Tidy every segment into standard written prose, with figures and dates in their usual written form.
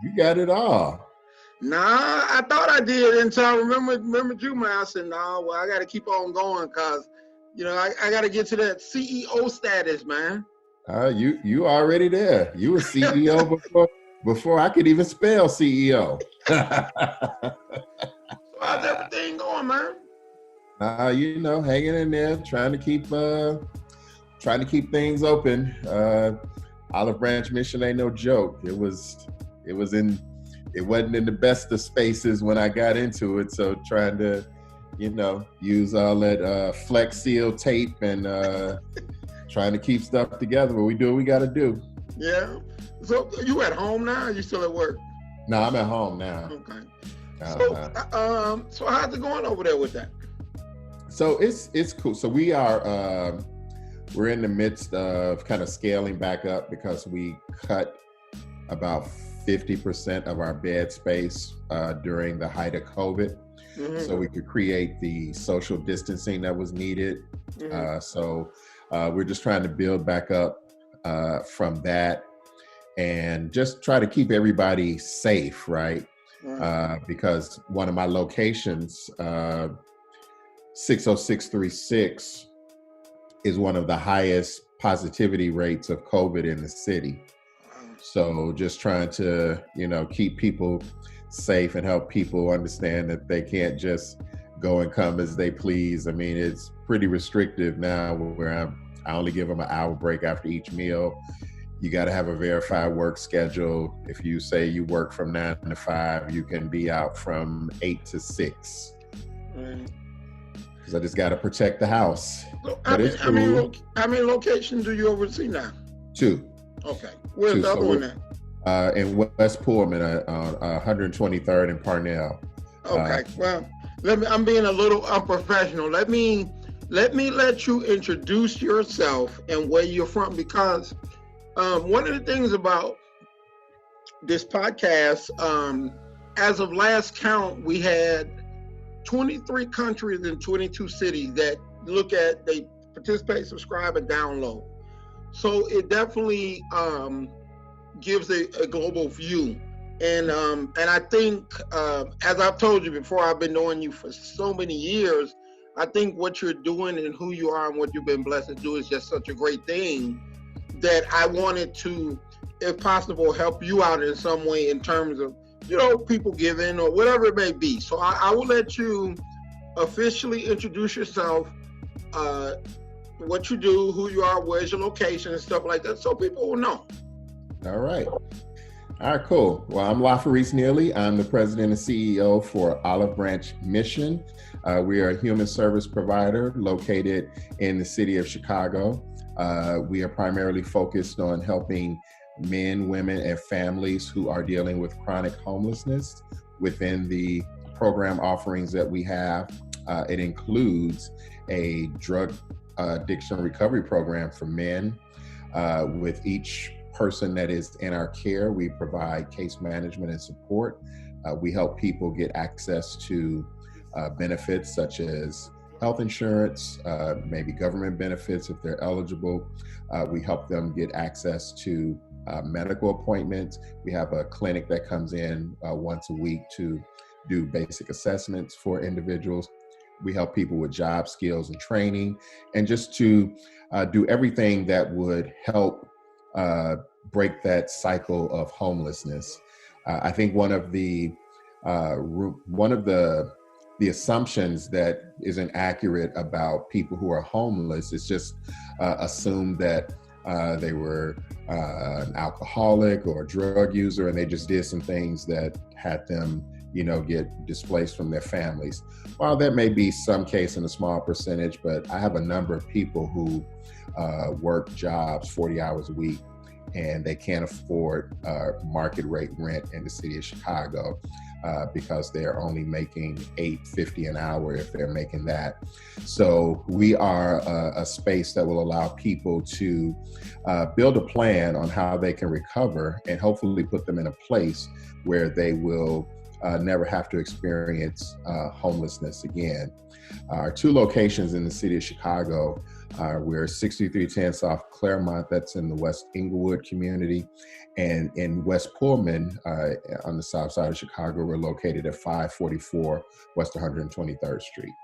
You got it all. Nah, I thought I did until I remembered you, man. I said, nah, well, I got to keep on going because, I got to get to that CEO status, man. You already there. You were CEO before I could even spell CEO. So how's everything going, man? Hanging in there, trying to keep things open. Olive Branch Mission ain't no joke. It wasn't in the best of spaces when I got into it. So trying to, use all that Flex Seal tape and trying to keep stuff together. But we do what we got to do. Yeah. So you at home now? Or you still at work? No, I'm at home now. Okay. So how's it going over there with that? So it's cool. So we're in the midst of kind of scaling back up because we cut about 50% of our bed space during the height of COVID. Mm-hmm. So we could create the social distancing that was needed. Mm-hmm. So we're just trying to build back up from that and just try to keep everybody safe, right? Mm-hmm. Because one of my locations, 60636, is one of the highest positivity rates of COVID in the city. So just trying to, keep people safe and help people understand that they can't just go and come as they please. I mean, it's pretty restrictive now where I only give them an hour break after each meal. You got to have a verified work schedule. If you say you work from 9 to 5, you can be out from 8 to 6. Right. Because I just got to protect the house. So, how many locations do you oversee now? 2. Okay. Where's the other one at? In West Pullman, on 123rd and Parnell. Okay. Well, I'm being a little unprofessional. Let me let you introduce yourself and where you're from, because one of the things about this podcast, as of last count, we had 23 countries and 22 cities that they participate, subscribe, and download. So it definitely gives a global view. And I think, as I've told you before, I've been knowing you for so many years. I think what you're doing and who you are and what you've been blessed to do is just such a great thing that I wanted to, if possible, help you out in some way in terms of, people giving or whatever it may be. So I will let you officially introduce yourself, what you do, who you are, where's your location and stuff like that, so people will know. All right, cool. Well, I'm LaFarise Neely. I'm the president and CEO for Olive Branch Mission. We are a human service provider located in the city of Chicago. We are primarily focused on helping men, women, and families who are dealing with chronic homelessness. Within the program offerings that we have, it includes a drug addiction recovery program for men. With each person that is in our care, we provide case management and support. We help people get access to benefits such as health insurance, maybe government benefits if they're eligible. We help them get access to medical appointments. We have a clinic that comes in once a week to do basic assessments for individuals. We help people with job skills and training, and just to do everything that would help break that cycle of homelessness. I think one of the assumptions that isn't accurate about people who are homeless is just assume that they were an alcoholic or a drug user, and they just did some things that had them, get displaced from their families. While that may be some case in a small percentage, but I have a number of people who work jobs 40 hours a week, and they can't afford market rate rent in the city of Chicago because they're only making $8.50 an hour if they're making that. So we are a space that will allow people to build a plan on how they can recover and hopefully put them in a place where they will never have to experience homelessness again. Our 2 locations in the city of Chicago, We're 6310 South Claremont, that's in the West Inglewood community. And in West Pullman, on the south side of Chicago, we're located at 544 West 123rd Street.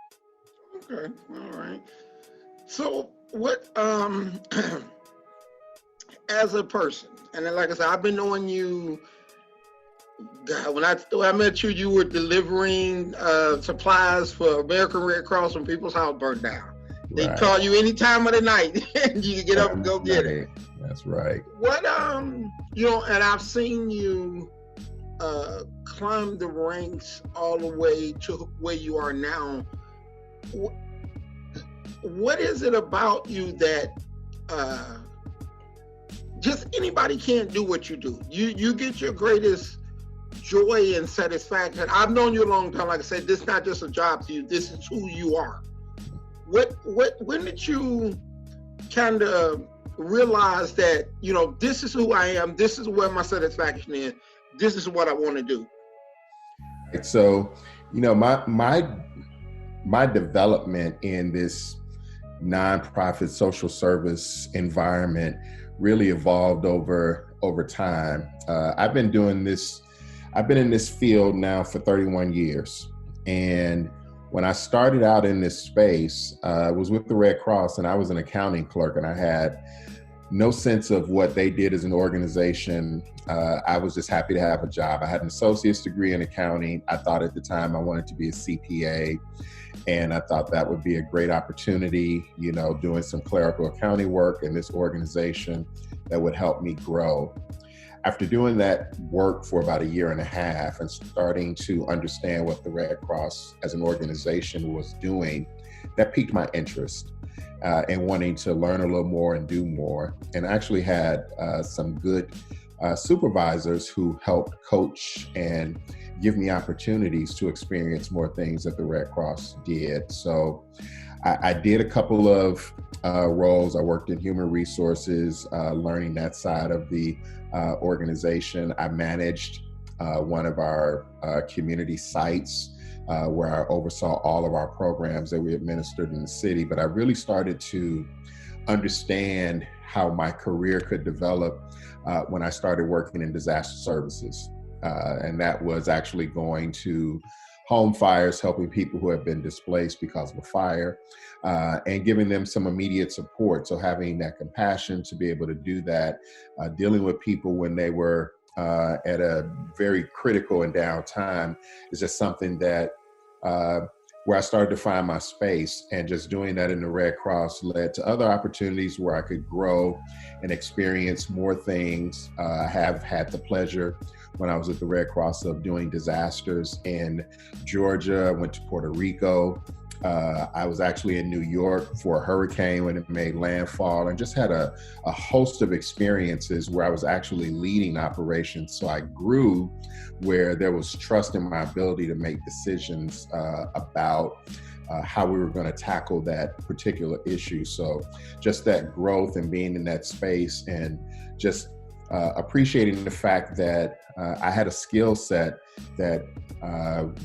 Okay, all right. So what, as a person, and then like I said, I've been knowing you, God, when I met you, you were delivering supplies for American Red Cross when people's house burned down. They call you any time of the night and you can get up and go get it. That's right. What, and I've seen you climb the ranks all the way to where you are now. What is it about you that just anybody can't do what you do? You get your greatest joy and satisfaction. I've known you a long time. Like I said, this is not just a job to you. This is who you are. When did you kind of realize that, this is who I am, this is where my satisfaction is, this is what I want to do? So, my development in this nonprofit social service environment really evolved over time. I've been in this field now for 31 years. And when I started out in this space, I was with the Red Cross and I was an accounting clerk and I had no sense of what they did as an organization. I was just happy to have a job. I had an associate's degree in accounting. I thought at the time I wanted to be a CPA, and I thought that would be a great opportunity, doing some clerical accounting work in this organization that would help me grow. After doing that work for about 1.5 years and starting to understand what the Red Cross as an organization was doing, that piqued my interest in wanting to learn a little more and do more. And I actually had some good supervisors who helped coach and give me opportunities to experience more things that the Red Cross did. So I did a couple of roles. I worked in human resources, learning that side of the organization. I managed one of our community sites where I oversaw all of our programs that we administered in the city. But I really started to understand how my career could develop when I started working in disaster services. And that was actually going to home fires, helping people who have been displaced because of a fire, and giving them some immediate support. So having that compassion to be able to do that, dealing with people when they were at a very critical and down time is just something that where I started to find my space. And just doing that in the Red Cross led to other opportunities where I could grow and experience more things. I have had the pleasure when I was at the Red Cross of doing disasters in Georgia. I went to Puerto Rico. I was actually in New York for a hurricane when it made landfall, and just had a host of experiences where I was actually leading operations. So I grew where there was trust in my ability to make decisions about how we were going to tackle that particular issue. So just that growth and being in that space, and just appreciating the fact that I had a skill set that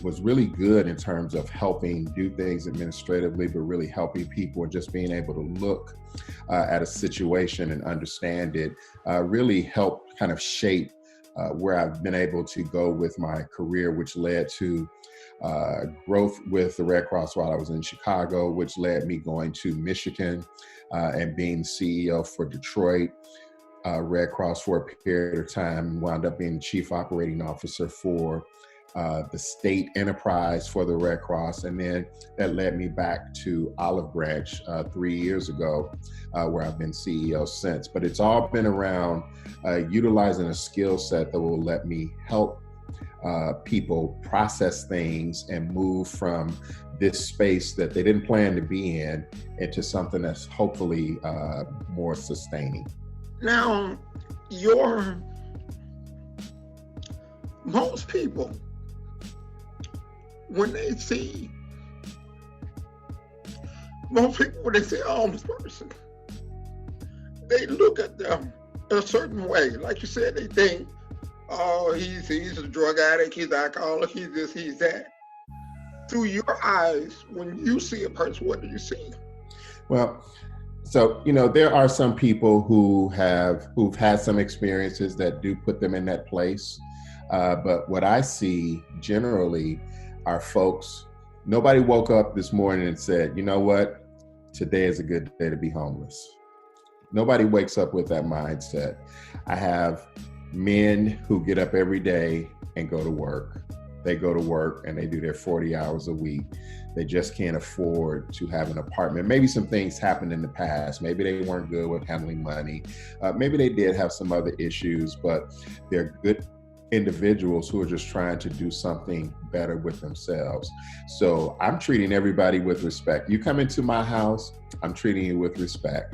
was really good in terms of helping do things administratively, but really helping people, and just being able to look at a situation and understand it really helped kind of shape where I've been able to go with my career, which led to growth with the Red Cross while I was in Chicago, which led me going to Michigan and being CEO for Detroit Red Cross for a period of time, wound up being Chief Operating Officer for the state enterprise for the Red Cross. And then that led me back to Olive Branch 3 years ago, where I've been CEO since. But it's all been around utilizing a skill set that will let me help people process things and move from this space that they didn't plan to be in into something that's hopefully more sustaining. Now, most people, when they see a homeless person, they look at them a certain way. Like you said, they think, oh, he's a drug addict, he's an alcoholic, he's this, he's that. Through your eyes, when you see a person, what do you see? Well, So, there are some people who've had some experiences that do put them in that place. But what I see generally are folks, nobody woke up this morning and said, you know what, today is a good day to be homeless. Nobody wakes up with that mindset. I have men who get up every day and go to work. They go to work and they do their 40 hours a week. They just can't afford to have an apartment. Maybe some things happened in the past. Maybe they weren't good with handling money. Maybe they did have some other issues, but they're good individuals who are just trying to do something better with themselves. So I'm treating everybody with respect. You come into my house, I'm treating you with respect.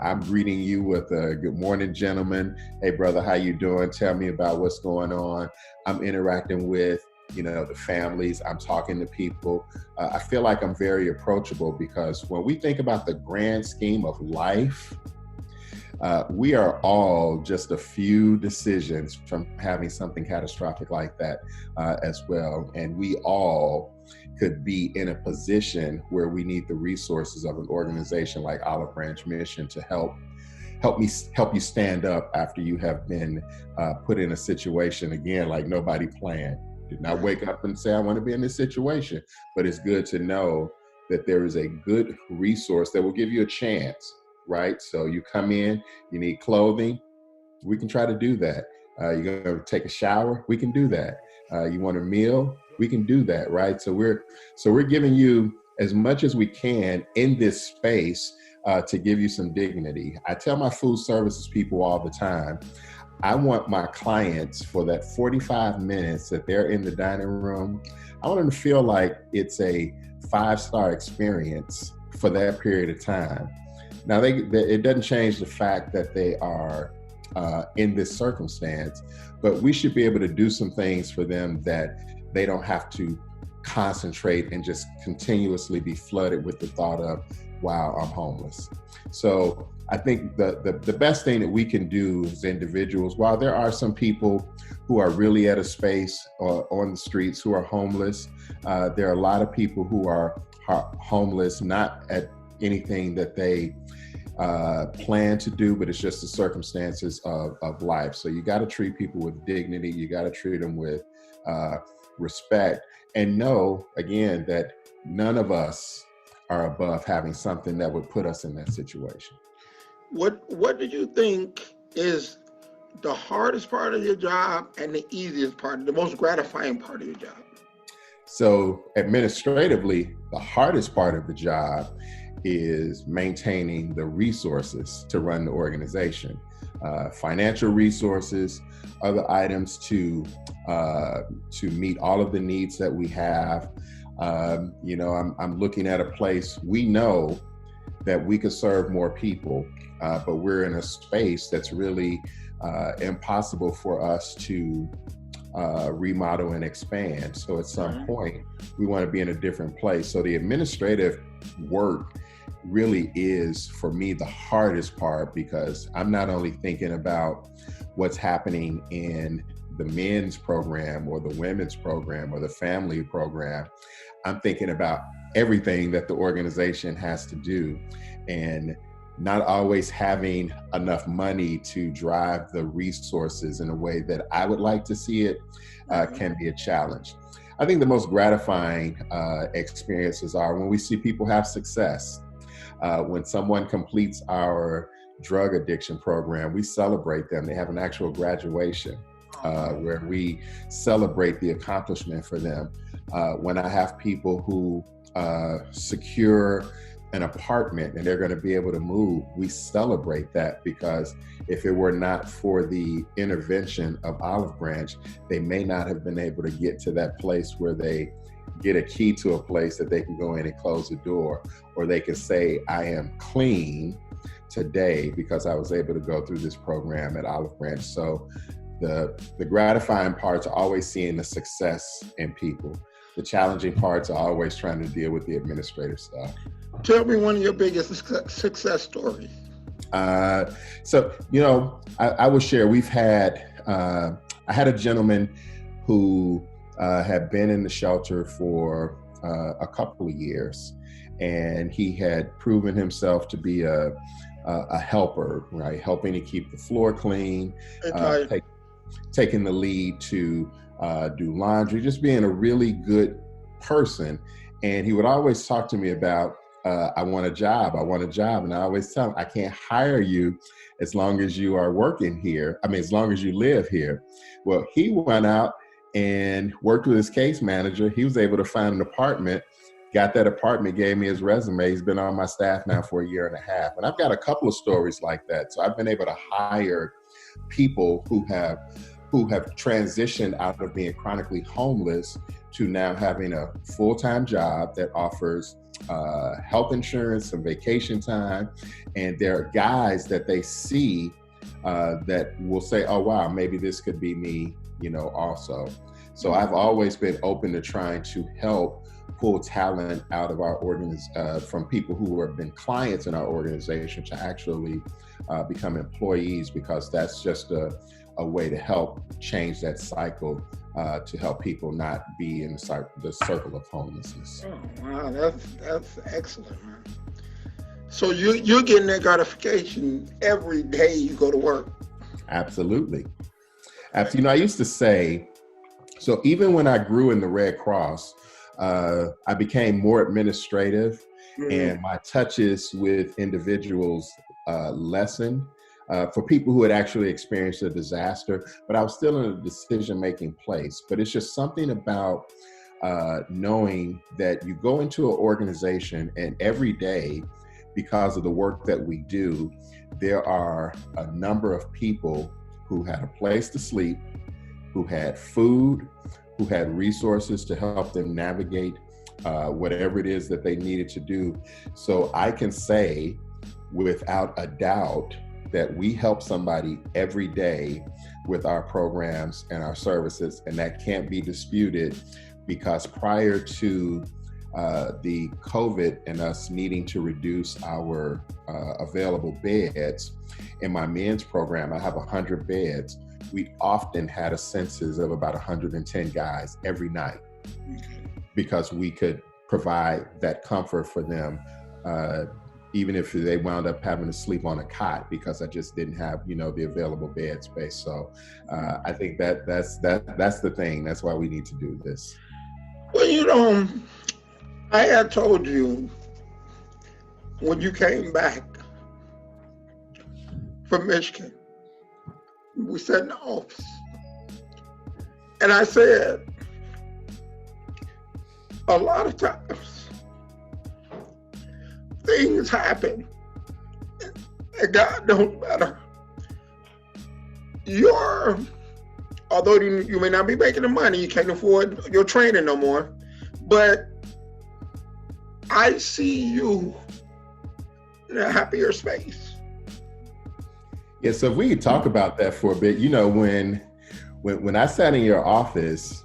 I'm greeting you with a good morning, gentlemen. Hey, brother, how you doing? Tell me about what's going on. I'm interacting with the families. I'm talking to people. I feel like I'm very approachable because when we think about the grand scheme of life, we are all just a few decisions from having something catastrophic like that as well. And we all could be in a position where we need the resources of an organization like Olive Branch Mission to help you stand up after you have been put in a situation, again, like nobody planned. Did not wake up and say, I want to be in this situation. But it's good to know that there is a good resource that will give you a chance, right? So you come in, you need clothing, we can try to do that. You're going to take a shower, we can do that. You want a meal, we can do that, right? So we're giving you as much as we can in this space to give you some dignity. I tell my food services people all the time, I want my clients for that 45 minutes that they're in the dining room, I want them to feel like it's a 5-star experience for that period of time. Now, it doesn't change the fact that they are in this circumstance, but we should be able to do some things for them that they don't have to concentrate and just continuously be flooded with the thought of, wow, I'm homeless. So I think the best thing that we can do as individuals, while there are some people who are really at a space on the streets who are homeless, there are a lot of people who are homeless, not at anything that they plan to do, but it's just the circumstances of life. So you got to treat people with dignity. You got to treat them with respect, and know, again, that none of us are above having something that would put us in that situation. What do you think is the hardest part of your job and the easiest part, the most gratifying part of your job? So administratively, the hardest part of the job is maintaining the resources to run the organization, financial resources, other items to meet all of the needs that we have. I'm looking at a place, we know that we could serve more people, but we're in a space that's really impossible for us to remodel and expand. So at some point, we want to be in a different place. So the administrative work really is, for me, the hardest part, because I'm not only thinking about what's happening in the men's program or the women's program or the family program, I'm thinking about everything that the organization has to do, and not always having enough money to drive the resources in a way that I would like to see it can be a challenge. I think the most gratifying experiences are when we see people have success. When someone completes our drug addiction program, we celebrate them. They have an actual graduation where we celebrate the accomplishment for them. When I have people who secure an apartment and they're going to be able to move, we celebrate that, because if it were not for the intervention of Olive Branch, they may not have been able to get to that place where they get a key to a place that they can go in and close the door, or they can say, I am clean today because I was able to go through this program at Olive Branch. So the gratifying parts are always seeing the success in people. The challenging parts are always trying to deal with the administrative stuff. Tell me one of your biggest success stories. I will share. I had a gentleman who had been in the shelter for a couple of years, and he had proven himself to be a helper, right? Helping to keep the floor clean, taking the lead to do laundry, just being a really good person. And he would always talk to me about, I want a job. And I always tell him, I can't hire you as long as you are working here. I mean, as long as you live here. Well, he went out and worked with his case manager. He was able to find an apartment, got that apartment, gave me his resume. He's been on my staff now for 1.5 years. And I've got a couple of stories like that. So I've been able to hire people who have transitioned out of being chronically homeless to now having a full-time job that offers health insurance and vacation time. And there are guys that they see that will say, oh, wow, maybe this could be me, also. So I've always been open to trying to help pull talent out of our from people who have been clients in our organization to actually become employees, because that's just a way to help change that cycle, to help people not be in the circle of homelessness. Oh, wow, that's excellent, man. So you're getting that gratification every day you go to work. Absolutely. I used to say, so even when I grew in the Red Cross, I became more administrative, and my touches with individuals lessened. For people who had actually experienced a disaster, but I was still in a decision-making place. But it's just something about knowing that you go into an organization, and every day, because of the work that we do, there are a number of people who had a place to sleep, who had food, who had resources to help them navigate whatever it is that they needed to do. So I can say without a doubt that we help somebody every day with our programs and our services, and that can't be disputed, because prior to the COVID and us needing to reduce our available beds, in my men's program, I have 100 beds. We often had a census of about 110 guys every night, because we could provide that comfort for them, even if they wound up having to sleep on a cot, because I just didn't have, the available bed space. So I think that's the thing. That's why we need to do this. Well, I had told you when you came back from Michigan, we sat in the office, and I said, a lot of times things happen and God knows better. Although you may not be making the money, you can't afford your training no more, but I see you in a happier space. Yeah, so if we could talk about that for a bit, when I sat in your office,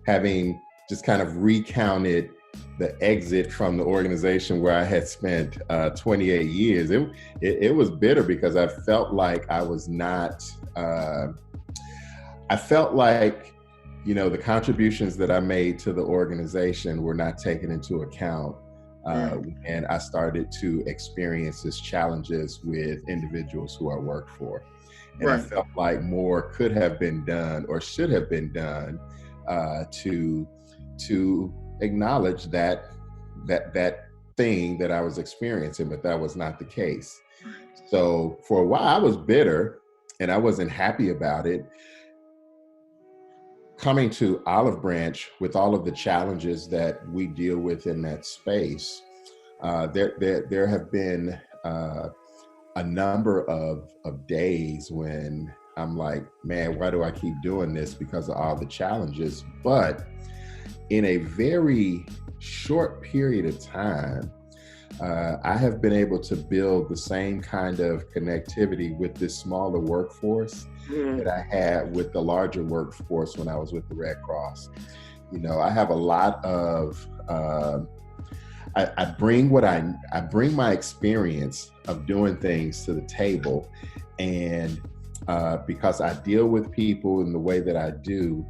having just kind of recounted the exit from the organization where I had spent 28 years, it was bitter, because I felt like I was not, I felt like, the contributions that I made to the organization were not taken into account. And I started to experience these challenges with individuals who I worked for. And I felt like more could have been done or should have been done to acknowledge that thing that I was experiencing, but that was not the case. So for a while I was bitter and I wasn't happy about it. Coming to Olive Branch with all of the challenges that we deal with in that space, there have been a number of days when I'm like, man, why do I keep doing this because of all the challenges? But in a very short period of time, I have been able to build the same kind of connectivity with this smaller workforce that I had with the larger workforce when I was with the Red Cross. I have a lot of, I bring my experience of doing things to the table, and because I deal with people in the way that I do,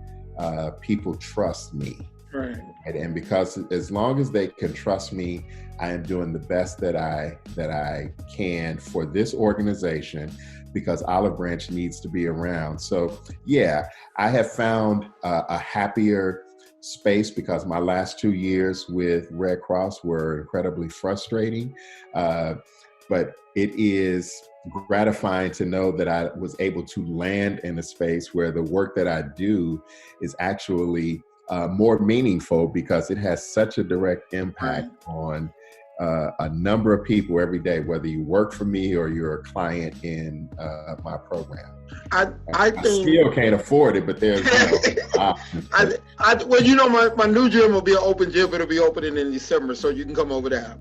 people trust me. Right. And because as long as they can trust me, I am doing the best that I can for this organization, because Olive Branch needs to be around. So yeah, I have found a happier space, because my last 2 years with Red Cross were incredibly frustrating. But it is gratifying to know that I was able to land in a space where the work that I do is actually more meaningful, because it has such a direct impact on a number of people every day, whether you work for me or you're a client in my program. I think still can't afford it, but there's well, my new gym will be an open gym. It'll be opening in December, so you can come over there.